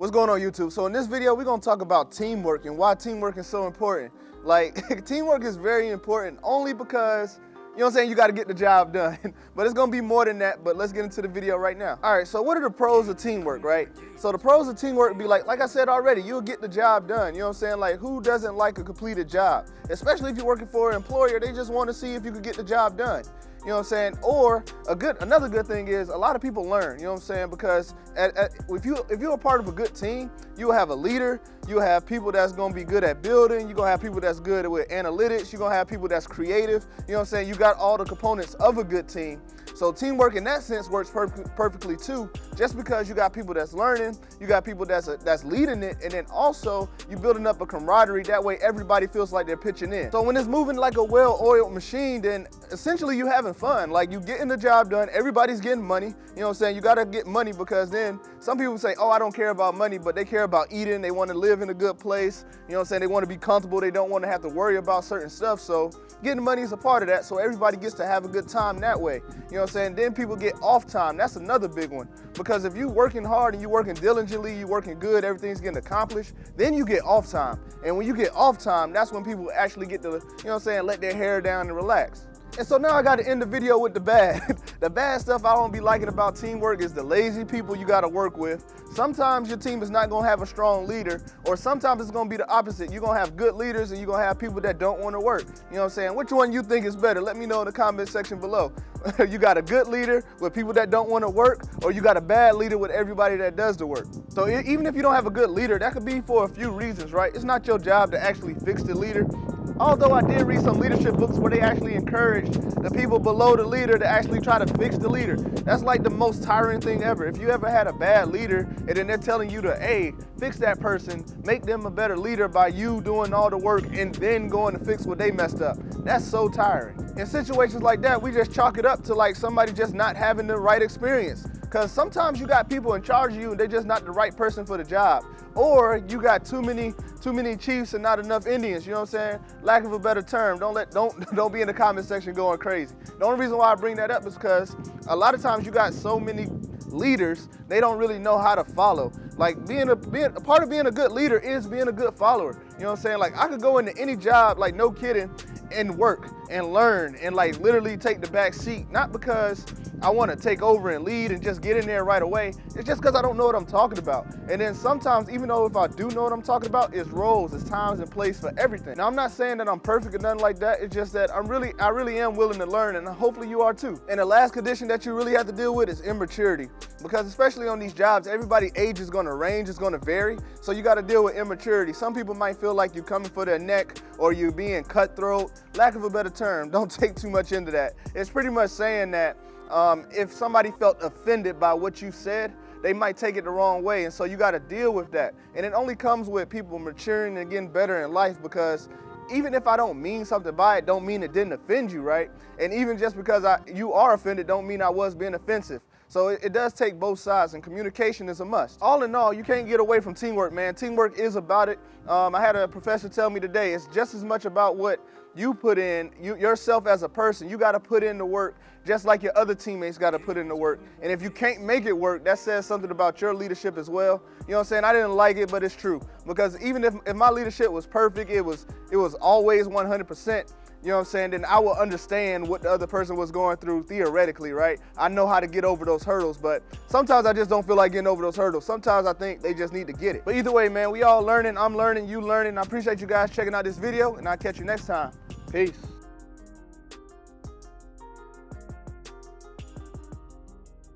What's going on, YouTube? So in this video, we're gonna talk about teamwork and why teamwork is so important. Like, teamwork is very important only because, you know what I'm saying, you gotta get the job done. But it's gonna be more than that, but let's get into the video right now. All right, so what are the pros of teamwork, right? So the pros of teamwork would be like I said already, you'll get the job done. You know what I'm saying? Like, who doesn't like a completed job? Especially if you're working for an employer, they just wanna see if you could get the job done. You know what I'm saying? Or another good thing is a lot of people learn, you know what I'm saying? Because if you're a part of a good team, you'll have a leader, you'll have people that's gonna be good at building, you're gonna have people that's good with analytics, you're gonna have people that's creative, you know what I'm saying? You got all the components of a good team. So teamwork in that sense works perfectly too, just because you got people that's learning, you got people that's leading it, and then also you building up a camaraderie, that way everybody feels like they're pitching in. So when it's moving like a well-oiled machine, then essentially you having fun. Like, you getting the job done, everybody's getting money, you know what I'm saying? You gotta get money because then some people say, oh, I don't care about money, but they care about eating, they wanna live in a good place, you know what I'm saying? They wanna be comfortable, they don't wanna have to worry about certain stuff. So getting money is a part of that, so everybody gets to have a good time that way, you know what I'm saying? Then people get off time, that's another big one. Because if you working hard and you working diligently, you working good, everything's getting accomplished, then you get off time. And when you get off time, that's when people actually get to, you know what I'm saying, let their hair down and relax. And so now I gotta end the video with the bad. The bad stuff I don't be liking about teamwork is the lazy people you gotta work with. Sometimes your team is not gonna have a strong leader, or sometimes it's gonna be the opposite. You're gonna have good leaders and you're gonna have people that don't wanna work. You know what I'm saying? Which one you think is better? Let me know in the comment section below. You got a good leader with people that don't wanna work, or you got a bad leader with everybody that does the work. So even if you don't have a good leader, that could be for a few reasons, right? It's not your job to actually fix the leader. Although I did read some leadership books where they actually encourage the people below the leader to actually try to fix the leader. That's like the most tiring thing ever. If you ever had a bad leader and then they're telling you to, hey, fix that person, make them a better leader by you doing all the work and then going to fix what they messed up. That's so tiring. In situations like that, we just chalk it up to like somebody just not having the right experience. Because sometimes you got people in charge of you and they're just not the right person for the job. Or you got too many chiefs and not enough Indians, you know what I'm saying? Lack of a better term. Don't be in the comment section going crazy. The only reason why I bring that up is because a lot of times you got so many leaders, they don't really know how to follow. Like, being a part of being a good leader is being a good follower. You know what I'm saying? Like, I could go into any job, like, no kidding, and work and learn and like literally take the back seat, not because I want to take over and lead and just get in there right away. It's just because I don't know what I'm talking about. And then sometimes, even though if I do know what I'm talking about, it's roles, it's times and place for everything. Now, I'm not saying that I'm perfect or nothing like that. It's just that I really am willing to learn, and hopefully you are too. And the last condition that you really have to deal with is immaturity, because especially on these jobs, everybody's age is going to range, it's going to vary. So you got to deal with immaturity. Some people might feel like you're coming for their neck or you're being cutthroat. Lack of a better term, don't take too much into that. It's pretty much saying that if somebody felt offended by what you said, they might take it the wrong way, and so you got to deal with that. And it only comes with people maturing and getting better in life, because even if I don't mean something by it, don't mean it didn't offend you, right? And even just because you are offended don't mean I was being offensive. So it does take both sides, and communication is a must. All in all, you can't get away from teamwork, man. Teamwork is about it. I had a professor tell me today, it's just as much about what you put in, yourself as a person. You got to put in the work just like your other teammates got to put in the work. And if you can't make it work, that says something about your leadership as well. You know what I'm saying? I didn't like it, but it's true. Because even if my leadership was perfect, it was always 100%. You know what I'm saying? Then I will understand what the other person was going through theoretically, right? I know how to get over those hurdles, but sometimes I just don't feel like getting over those hurdles. Sometimes I think they just need to get it. But either way, man, we all learning. I'm learning, you learning. I appreciate you guys checking out this video, and I'll catch you next time. Peace.